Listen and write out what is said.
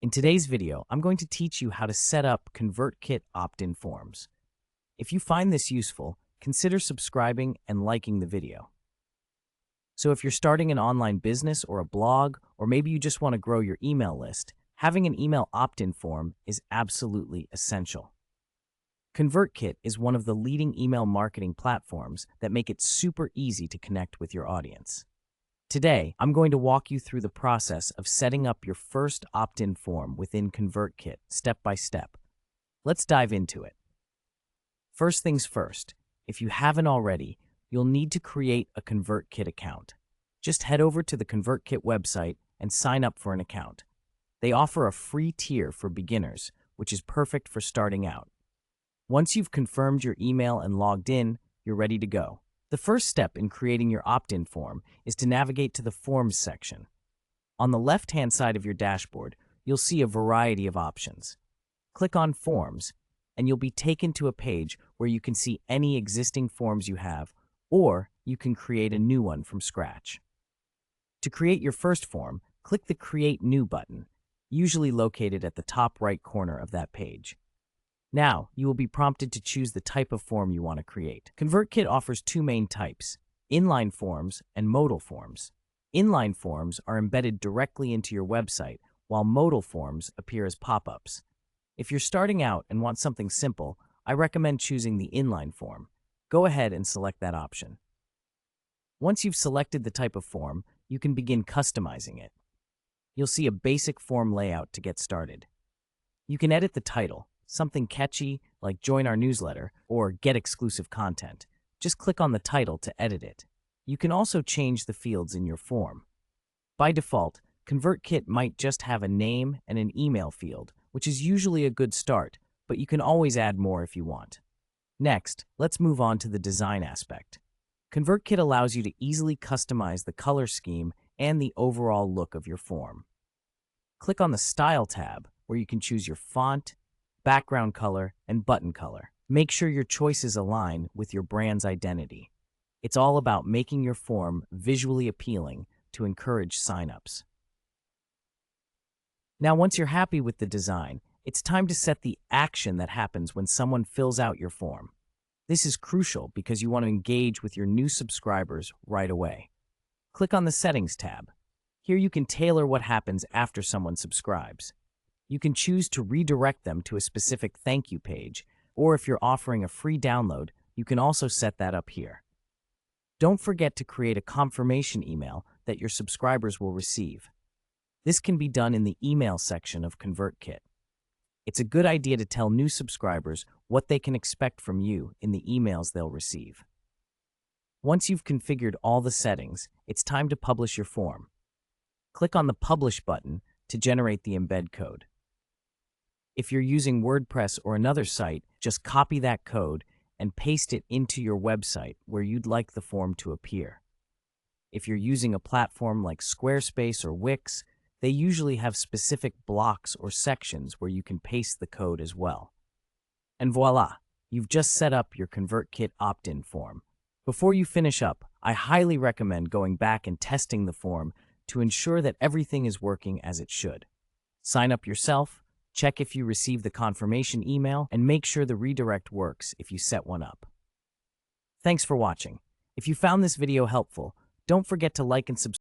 In today's video, I'm going to teach you how to set up ConvertKit opt-in forms. If you find this useful, consider subscribing and liking the video. So if you're starting an online business or a blog, or maybe you just want to grow your email list, having an email opt-in form is absolutely essential. ConvertKit is one of the leading email marketing platforms that make it super easy to connect with your audience. Today, I'm going to walk you through the process of setting up your first opt-in form within ConvertKit, step by step. Let's dive into it. First things first, if you haven't already, you'll need to create a ConvertKit account. Just head over to the ConvertKit website and sign up for an account. They offer a free tier for beginners, which is perfect for starting out. Once you've confirmed your email and logged in, you're ready to go. The first step in creating your opt-in form is to navigate to the Forms section. On the left-hand side of your dashboard, you'll see a variety of options. Click on Forms, and you'll be taken to a page where you can see any existing forms you have, or you can create a new one from scratch. To create your first form, click the Create New button, usually located at the top right corner of that page. Now, you will be prompted to choose the type of form you want to create. ConvertKit offers two main types, inline forms and modal forms. Inline forms are embedded directly into your website, while modal forms appear as pop-ups. If you're starting out and want something simple, I recommend choosing the inline form. Go ahead and select that option. Once you've selected the type of form, you can begin customizing it. You'll see a basic form layout to get started. You can edit the title, something catchy like Join Our Newsletter or Get Exclusive Content. Just click on the title to edit it. You can also change the fields in your form. By default, ConvertKit might just have a name and an email field, which is usually a good start, but you can always add more if you want. Next, let's move on to the design aspect. ConvertKit allows you to easily customize the color scheme and the overall look of your form. Click on the Style tab, where you can choose your font, background color, and button color. Make sure your choices align with your brand's identity. It's all about making your form visually appealing to encourage signups. Now, once you're happy with the design, it's time to set the action that happens when someone fills out your form. This is crucial because you want to engage with your new subscribers right away. Click on the Settings tab. Here you can tailor what happens after someone subscribes. You can choose to redirect them to a specific thank you page, or if you're offering a free download, you can also set that up here. Don't forget to create a confirmation email that your subscribers will receive. This can be done in the email section of ConvertKit. It's a good idea to tell new subscribers what they can expect from you in the emails they'll receive. Once you've configured all the settings, it's time to publish your form. Click on the Publish button to generate the embed code. If you're using WordPress or another site, just copy that code and paste it into your website where you'd like the form to appear. If you're using a platform like Squarespace or Wix, they usually have specific blocks or sections where you can paste the code as well. And voila, you've just set up your ConvertKit opt-in form. Before you finish up, I highly recommend going back and testing the form to ensure that everything is working as it should. Sign up yourself, check if you receive the confirmation email, and make sure the redirect works if you set one up. Thanks for watching. If you found this video helpful, don't forget to like and subscribe.